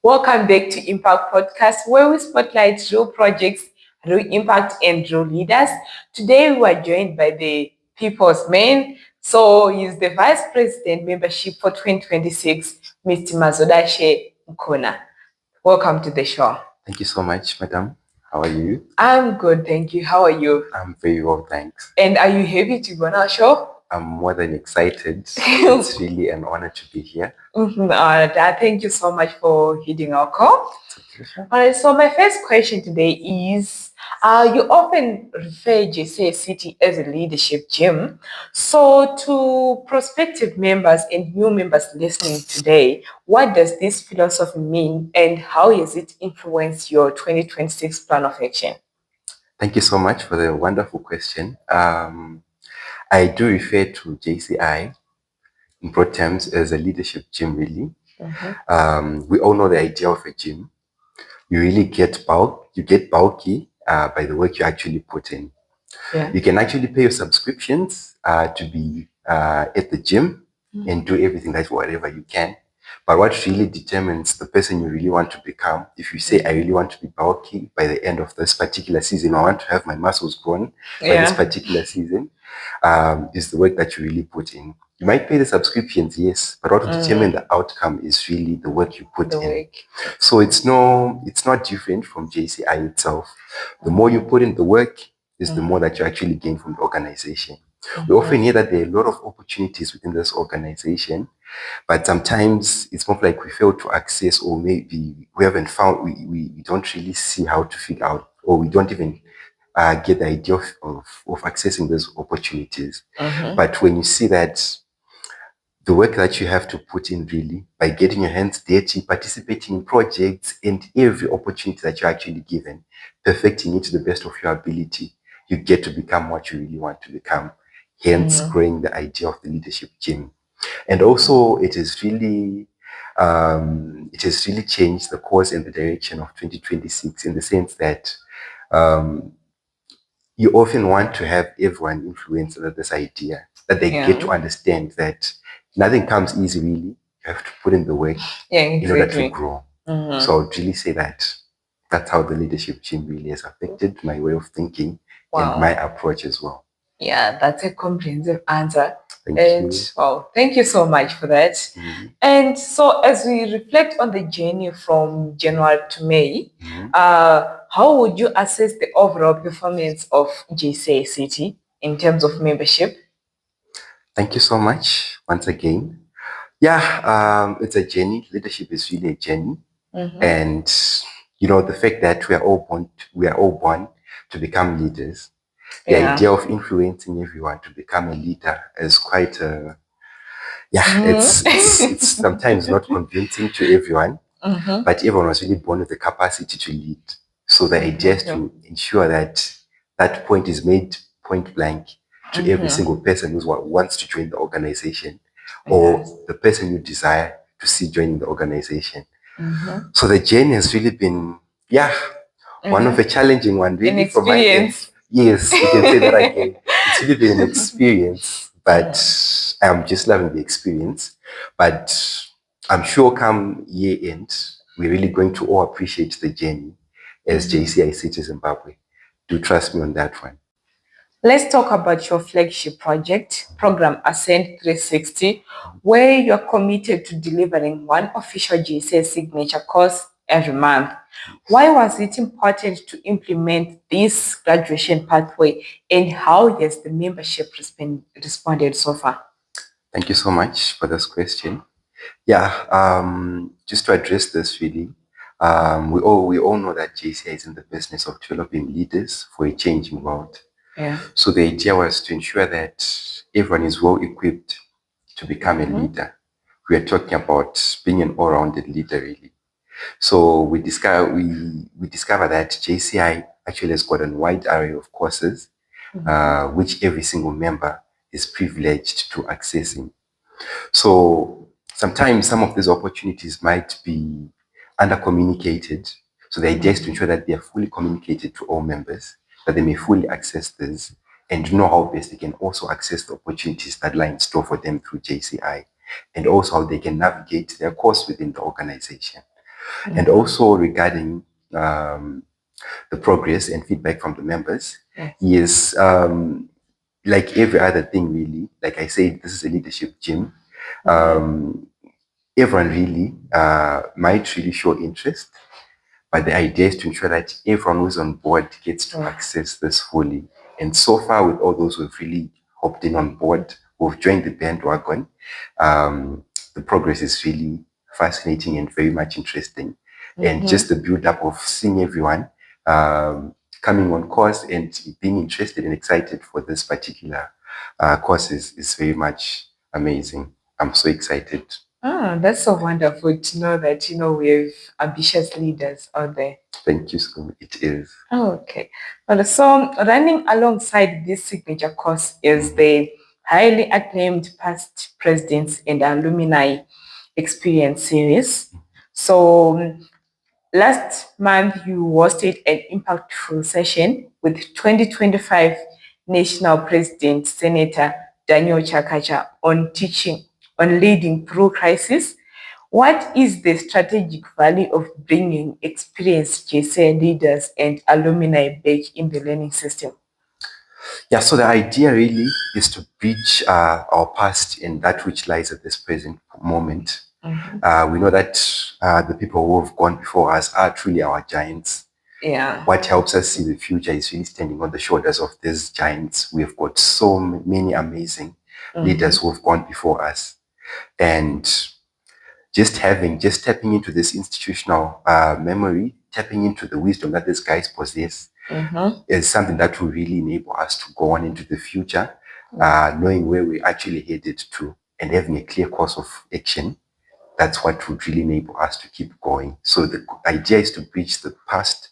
Welcome back to Impact Podcast, where we spotlight real projects, real impact, and real leaders. Today, we are joined by the People's Man. So, he's the Vice President Membership for 2026, Mr. Mazodashe Mukuna. Welcome to the show. Thank you so much, madam. How are you? I'm good, thank you. How are you? I'm very well, thanks. And are you happy to be on our show? I'm more than excited. It's really an honor to be here. Thank you so much for heeding our call. It's a pleasure. All right, so my first question today is, you often refer JCI City as a leadership gym. So to prospective members and new members listening today, what does this philosophy mean and how has it influenced your 2026 plan of action? Thank you so much for the wonderful question. I do refer to JCI in broad terms as a leadership gym, really. We all know the idea of a gym. You really get bulky by the work you actually put in. Yeah. You can actually pay your subscriptions to be at the gym and do everything that whatever you can. But what really determines the person you really want to become, if you say, I really want to be bulky by the end of this particular season, I want to have my muscles grown by this particular season, is the work that you really put in. You might pay the subscriptions, yes, but what will determine the outcome is really the work you put in. So it's not different from JCI itself. The more you put in the work is the more that you actually gain from the organization. We often hear that there are a lot of opportunities within this organization, but sometimes it's more like we fail to access, or maybe we haven't found, we don't really see how to figure out, or we don't even get the idea of accessing those opportunities. But when you see that the work that you have to put in really by getting your hands dirty, participating in projects, and every opportunity that you're actually given, perfecting it to the best of your ability, you get to become what you really want to become. Hence, growing the idea of the leadership gym. And also, it has really changed the course and the direction of 2026 in the sense that you often want to have everyone influence this idea, that they get to understand that nothing comes easy, really. You have to put in the work in order to grow. So I would really say that that's how the leadership gym really has affected my way of thinking and my approach as well. Yeah, that's a comprehensive answer. Thank you. Wow, thank you so much for that. And so as we reflect on the journey from January to May, how would you assess the overall performance of JCI City in terms of membership? Thank you so much once again. Yeah, it's a journey. Leadership is really a journey. And the fact that we are all born to become leaders. The idea of influencing everyone to become a leader is quite it's sometimes not convincing to everyone, but everyone was really born with the capacity to lead. So the idea is to ensure that that point is made point blank to every single person who wants to join the organization, or the person you desire to see joining the organization. So the journey has really been one of a challenging one, really, from my end. Yes, you can say that again. It's really been an experience, but I'm just loving the experience. But I'm sure come year end, we're really going to all appreciate the journey as JCI City Zimbabwe. Do trust me on that one. Let's talk about your flagship program Ascend 360, where you're committed to delivering one official JCI signature course every month. Why was it important to implement this graduation pathway, and how has the membership responded so far? Thank you so much for this question. Yeah, just to address this really, we all know that JCI is in the business of developing leaders for a changing world. So the idea was to ensure that everyone is well equipped to become a leader. We are talking about being an all-rounded leader, really. So we discover that JCI actually has got a wide array of courses, which every single member is privileged to accessing. So sometimes some of these opportunities might be under-communicated. So the idea is to ensure that they are fully communicated to all members, that they may fully access this and know how best they can also access the opportunities that lie in store for them through JCI, and also how they can navigate their course within the organization. And also regarding the progress and feedback from the members, yes, like every other thing really, like I said, this is a leadership gym. Everyone really might really show interest, but the idea is to ensure that everyone who's on board gets to access this fully. And so far, with all those who've really hopped in on board, who've joined the bandwagon, the progress is really fascinating and very much interesting. And just the build up of seeing everyone coming on course and being interested and excited for this particular course is very much amazing. I'm so excited. That's so wonderful to know that, we have ambitious leaders out there. Thank you so much. It is. Okay. Well, so running alongside this signature course is the highly acclaimed past presidents and alumni experience series. So last month you hosted an impactful session with 2025 National President Senator Daniel Chakacha on leading through crisis. What is the strategic value of bringing experienced JCI leaders and alumni back in the learning system? Yeah, so the idea really is to bridge our past and that which lies at this present moment. We know that the people who have gone before us are truly our giants. Yeah. What helps us see the future is really standing on the shoulders of these giants. We have got so many amazing leaders who have gone before us. And just tapping into this institutional memory, tapping into the wisdom that these guys possess is something that will really enable us to go on into the future, knowing where we're actually headed to and having a clear course of action. That's what would really enable us to keep going. So the idea is to bridge the past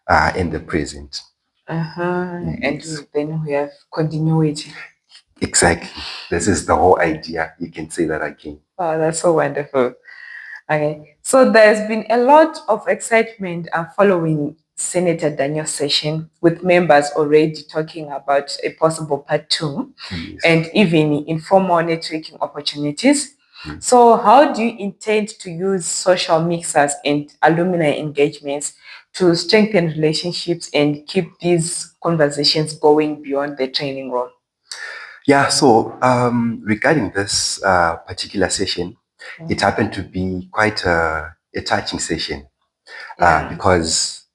and the present. And then we have continuity. Exactly. This is the whole idea. You can say that again. Oh, that's so wonderful. Okay. So there's been a lot of excitement following Senator Daniel's session, with members already talking about a possible part 2 and even informal networking opportunities. So how do you intend to use social mixers and alumni engagements to strengthen relationships and keep these conversations going beyond the training room? Yeah, so regarding this particular session, it happened to be quite a touching session because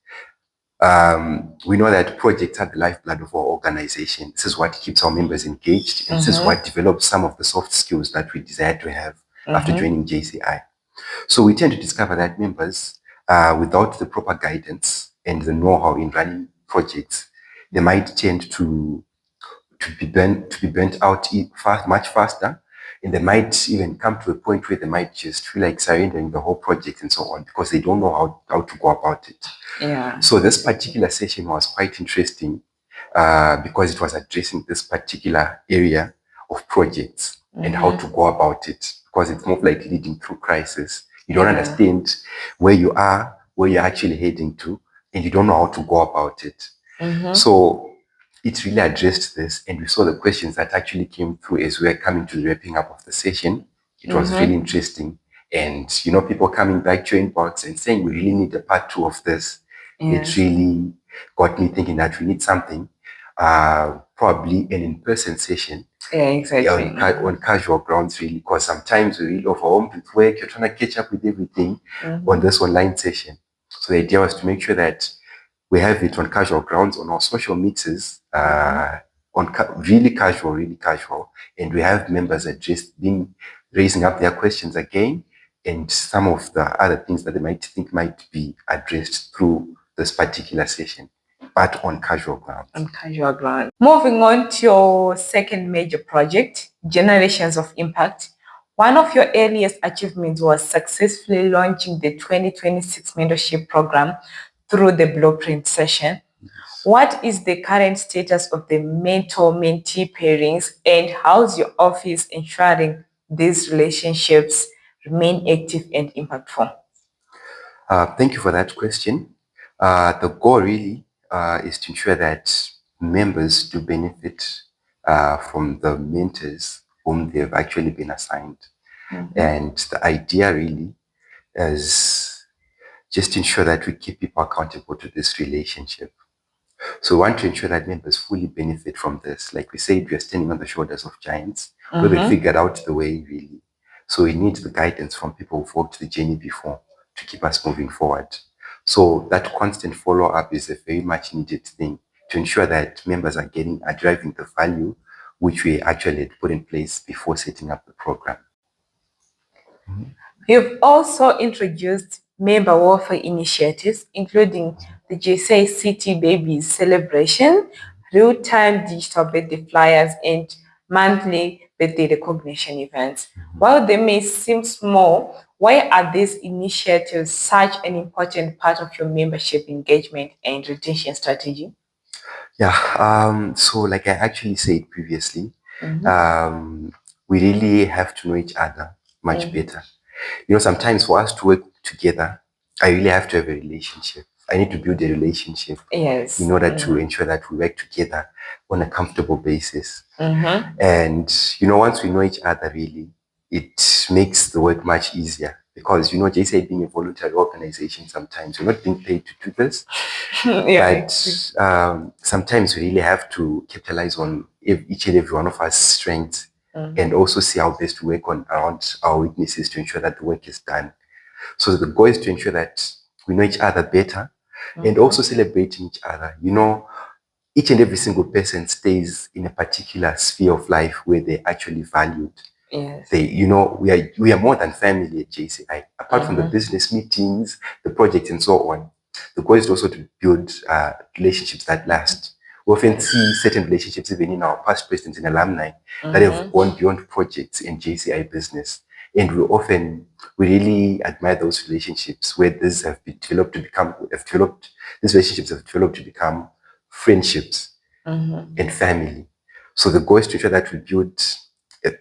we know that projects are the lifeblood of our organization. This is what keeps our members engaged, and this is what develops some of the soft skills that we desire to have after joining JCI. So we tend to discover that members, without the proper guidance and the know-how in running projects, they might tend to be burnt out much faster, and they might even come to a point where they might just feel like surrendering the whole project and so on because they don't know how to go about it. Yeah. So this particular session was quite interesting because it was addressing this particular area of projects and how to go about it, because it's more like leading through crisis. You don't understand where you are, where you're actually heading to, and you don't know how to go about it. So it really addressed this, and we saw the questions that actually came through as we were coming to the wrapping up of the session. It was really interesting. And, people coming back to inbox and saying, we really need a part 2 of this. It really got me thinking that we need something, probably an in-person session. Yeah, exactly. On casual grounds, really, because sometimes we're really overwhelmed with work. You're trying to catch up with everything on this online session. So the idea was to make sure that we have it on casual grounds, on our social mixes, really casual. And we have members that just raising up their questions again, and some of the other things that they might think might be addressed through this particular session, but on casual grounds. On casual ground. Moving on to your second major project, Generations of Impact. One of your earliest achievements was successfully launching the 2026 mentorship program through the blueprint session. What is the current status of the mentor-mentee pairings, and how's your office ensuring these relationships remain active and impactful? Thank you for that question. The goal really is to ensure that members do benefit from the mentors whom they've actually been assigned. And the idea really is just to ensure that we keep people accountable to this relationship. So we want to ensure that members fully benefit from this. Like we said, we are standing on the shoulders of giants who have figured out the way really. So we need the guidance from people who've walked the journey before to keep us moving forward. So that constant follow-up is a very much needed thing to ensure that members are driving the value which we actually had put in place before setting up the program. You've also introduced member welfare initiatives, including the JCI City Babies celebration, real-time digital birthday flyers, and monthly birthday recognition events. While they may seem small, why are these initiatives such an important part of your membership engagement and retention strategy? Yeah, so like I actually said previously, we really have to know each other much better. You know, sometimes for us to work together, I really have to have a relationship. I need to build a relationship Yes. in order to ensure that we work together on a comfortable basis. And, you know, once we know each other really, it makes the work much easier because, you know, JCI being a voluntary organization, sometimes we're not being paid to do this. Yeah, But sometimes we really have to capitalize on each and every one of our strengths and also see how best to work on around our weaknesses to ensure that the work is done. So the goal is to ensure that we know each other better and also celebrating each other. You know, each and every single person stays in a particular sphere of life where they're actually valued. Yes. You know, we are more than family at JCI. Apart from the business meetings, the projects and so on, the goal is also to build relationships that last. We often see certain relationships even in our past presidents and alumni that have gone beyond projects in JCI business. And we really admire those relationships where these relationships have developed to become friendships and family. So the goal is to ensure that we build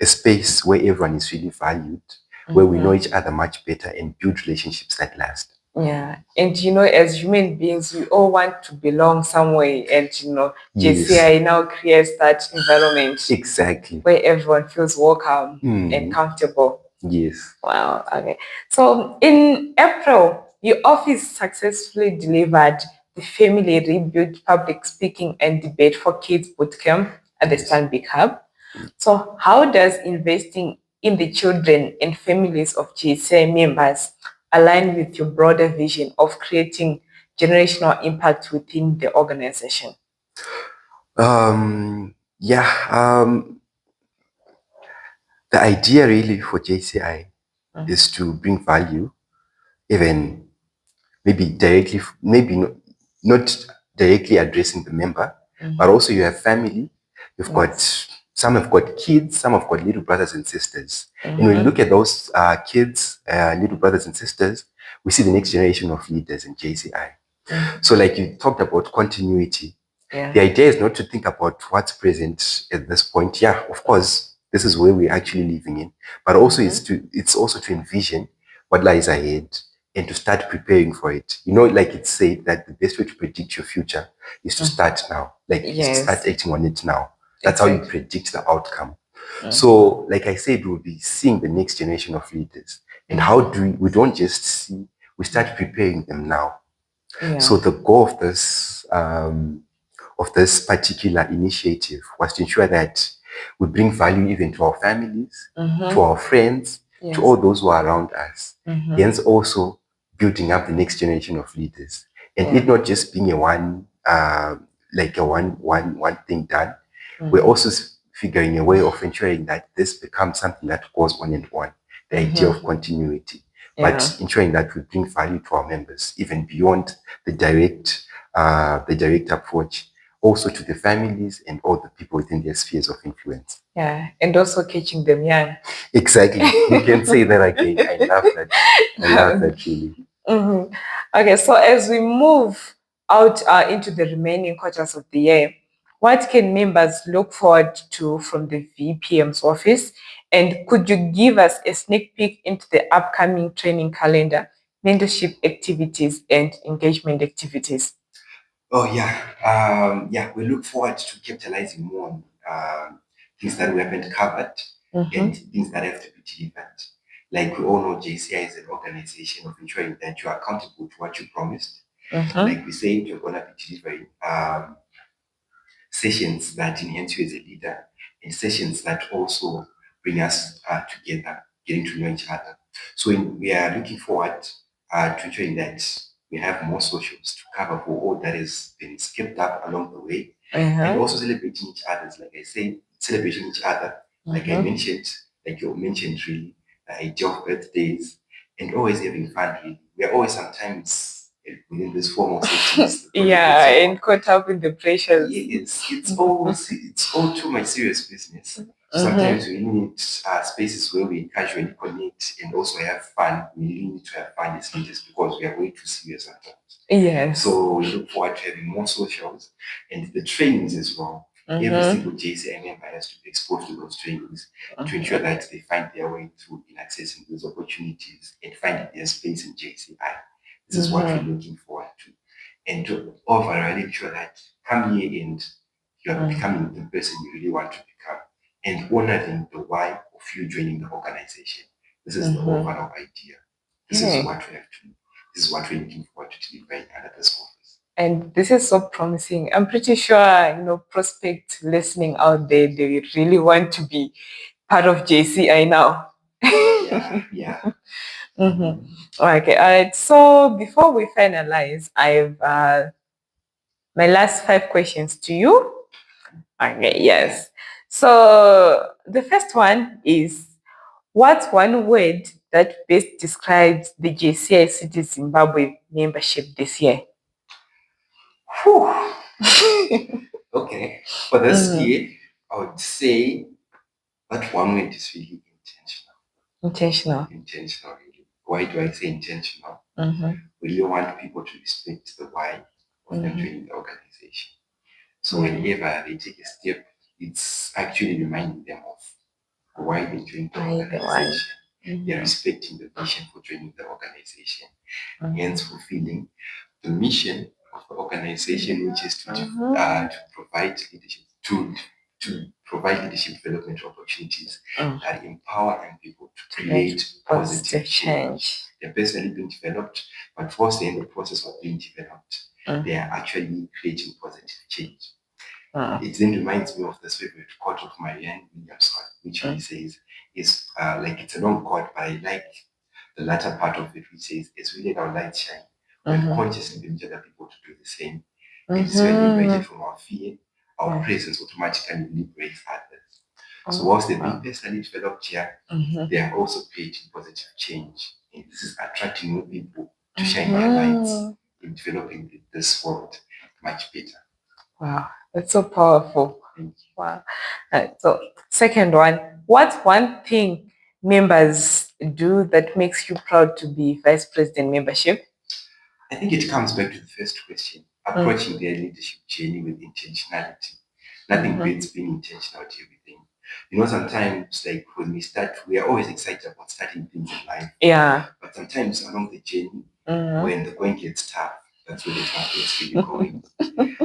a space where everyone is really valued, where we know each other much better and build relationships that last. Yeah, and you know, as human beings, we all want to belong somewhere, and you know, Yes. JCI now creates that environment Exactly. where everyone feels welcome and comfortable. Yes. Wow. Okay. So in April, your office successfully delivered the Family Rebuild Public Speaking and Debate for Kids Bootcamp at the Stanbic Hub. So how does investing in the children and families of JCI members align with your broader vision of creating generational impact within the organization? The idea really for JCI is to bring value, even not directly addressing the member, but also you have family, some have got kids, some have got little brothers and sisters. And when you look at those kids, little brothers and sisters, we see the next generation of leaders in JCI. So like you talked about continuity. Yeah. The idea is not to think about what's present at this point. Yeah, of course, this is where we're actually living in, but also it's also to envision what lies ahead and to start preparing for it. You know, like it's said that the best way to predict your future is to start now, is to start acting on it now. That's how you predict the outcome. So, like I said, we'll be seeing the next generation of leaders. And how do we don't just see, we start preparing them now. Yeah. So the goal of this particular initiative was to ensure that we bring value even to our families, to our friends, to all those who are around us. Hence also building up the next generation of leaders. And it not just being a one thing done. We're also figuring a way of ensuring that this becomes something that goes on and on. The idea of continuity. But ensuring that we bring value to our members, even beyond the direct approach, also to the families and all the people within their spheres of influence. Yeah, and also catching them young. Exactly. You can say that again. I love that. I love that really. Okay, so as we move out into the remaining quarters of the year, what can members look forward to from the VPM's office? And could you give us a sneak peek into the upcoming training calendar, mentorship activities, and engagement activities? Oh yeah. We look forward to capitalizing more on things that we haven't covered and things that have to be delivered. Like we all know, JCI is an organization of ensuring that you are accountable to what you promised. Like we said, you're going to be delivering sessions that enhance you as a leader and sessions that also bring us together, getting to know each other. So we are looking forward to ensuring that we have more socials to cover for all that has been skipped up along the way, and also celebrating each other's, like I said, celebrating each other, like I mentioned, like you mentioned, really, the idea of birthdays and always having fun. Really, we are always sometimes within this formal settings. And caught up in the pressures. It's all too much serious business. Sometimes we need spaces where we casually connect and also have fun. We really need to have fun as leaders because we are way too serious sometimes. Yes. So we look forward to having more socials and the trainings as well. Every single JCI member has to be exposed to those trainings to ensure that they find their way through in accessing those opportunities and finding their space in JCI. This is what we're looking forward to. And to overall ensure that come here and you're becoming the person you really want to become and honoring the why of you joining the organization. This is the overall idea. This is what we have to do. This is what we're looking forward to delivering under this office. And this is so promising. I'm pretty sure, prospects listening out there, they really want to be part of JCI now. Yeah. Okay. All right. So before we finalize, I've my last 5 questions to you. Okay. Yes. So the first one is, what's one word that best describes the JCI City Zimbabwe membership this year? Okay. For this year, I would say that one word is really intentional. Intentional, really. Why do I say intentional? We really want people to respect the why of them joining the organization. So whenever they take a step, it's actually reminding them of why they joined the organization. They're respecting the vision for joining the organization, hence fulfilling the mission of the organization, which is to provide leadership to provide leadership development opportunities that empower young people to create positive change. They're personally being developed, but whilst they're in the process of being developed, they are actually creating positive change. It then reminds me of this favorite quote of Marianne Williamson, which really says, "Is like it's a long quote, but I like the latter part of it, which says, it's really our light shine. When consciously we other people to do the same. It's when we liberated from our fear, our presence automatically liberates others. So whilst they're being personally developed here, they are also creating positive change. And this is attracting more people to shine their lights in developing this world much better. Wow, that's so powerful. Wow. So second one, what's one thing members do that makes you proud to be Vice President membership? I think it comes back to the first question, approaching their leadership journey with intentionality. Nothing beats being intentional with everything. Sometimes like when we start, we are always excited about starting things in life. Yeah. But sometimes along the journey, when the going gets tough, that's when the tough gets really going.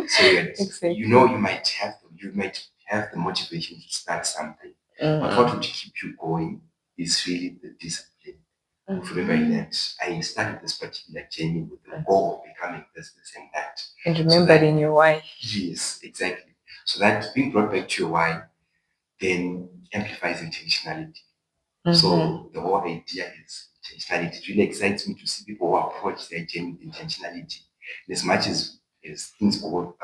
So exactly. You might have the motivation to start something, but what would keep you going is really the discipline of remembering that I started this particular journey with the goal of becoming this and that. And remembering your why. Yes, exactly. So that being brought back to your why then amplifies intentionality. So the whole idea is intentionality. It really excites me to see people who approach their journey with intentionality. And as much as things go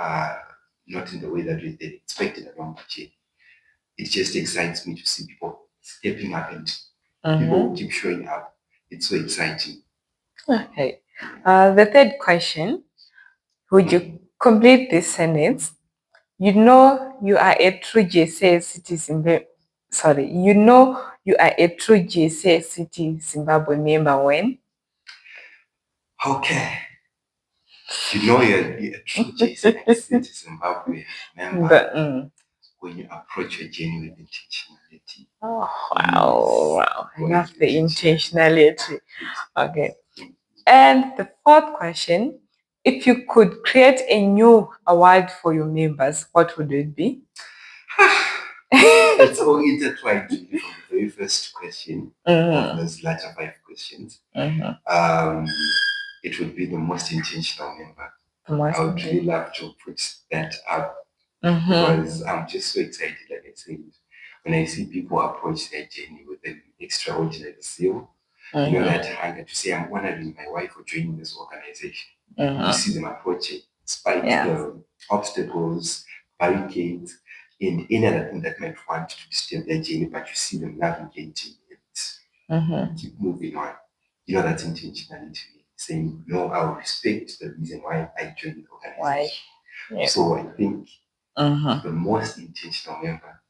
not in the way that they expected along the journey, it just excites me to see people stepping up and people keep showing up. It's so exciting. Okay. The third question, would you complete this sentence? You know you are a true JCI City Zimbabwe. Sorry, you know you are a true JCI City Zimbabwe member when? Okay. You know you're a true JCI City Zimbabwe member when you approach your journey with intentionality. Oh, wow. I love the intentionality. Okay. And the fourth question, if you could create a new award for your members, what would it be? It's all intertwined from the very first question of those latter 5 questions, it would be the most intentional member. I would really love to put that up because I'm just so excited, like I said, when I see people approach their journey with an extraordinary zeal, you know, that hunger to say, I'm honoring my wife for joining this organization. You see them approaching, despite the obstacles, barricades, and any other thing that might want to disturb their journey, but you see them navigating it, keep moving on. You know, that's intentionality. Saying, no, I will respect the reason why I joined the organization. So I think the most intentional member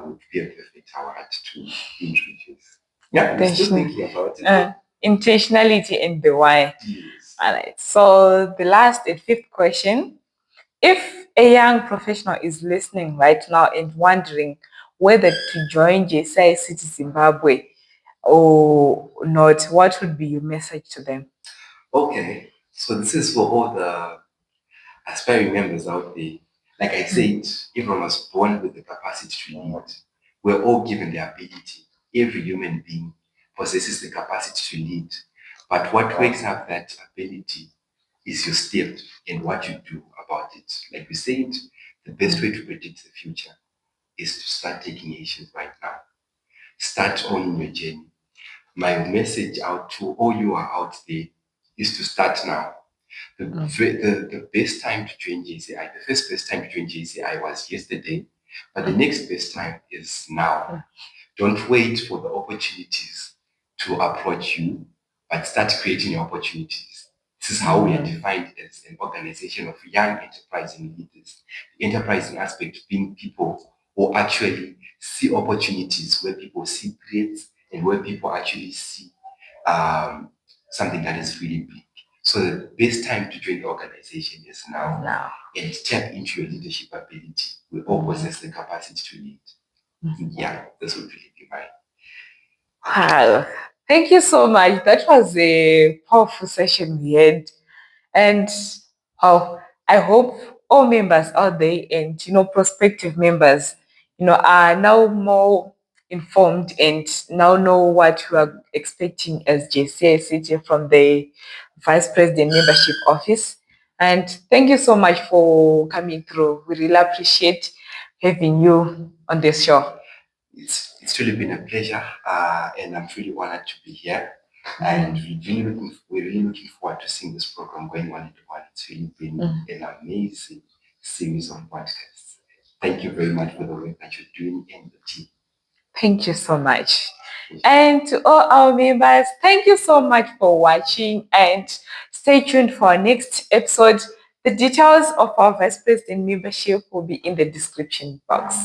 would be a perfect award to introduce. Yeah, I'm still thinking about it. Intentionality and the why. Yes. All right. So the last and fifth question. If a young professional is listening right now and wondering whether to join JCI City Zimbabwe or not, what would be your message to them? Okay. So this is for all the aspiring members out there. Like I said, everyone was born with the capacity to lead. We're all given the ability. Every human being possesses the capacity to lead. But what wakes up that ability is your step and what you do about it. Like we said, the best way to predict the future is to start taking actions right now. Start owning your journey. My message out to all you are out there is to start now. The best time to join JCI, the first best time to join JCI was yesterday, but the next best time is now. Don't wait for the opportunities to approach you, but start creating your opportunities. This is how we are defined as an organization of young enterprising leaders. The enterprising aspect being people who actually see opportunities, where people see threats, and where people actually see something that is really big. So the best time to join the organization is now. And tap into your leadership ability. We all possess the capacity to lead. Yeah, this would really be mine. Wow. Thank you so much. That was a powerful session we had. And I hope all members out there and, prospective members, are now more informed and now know what you are expecting as JCI City from the Vice President Membership Office. And thank you so much for coming through. We really appreciate having you on this show. It's really been a pleasure, and I'm really honored to be here. And we're really looking forward to seeing this program going on. It's really been an amazing series of podcasts. Thank you very much for the work that you're doing and the team. Thank you so much. And to all our members, thank you so much for watching, and stay tuned for our next episode. The details of our Vice President membership will be in the description box.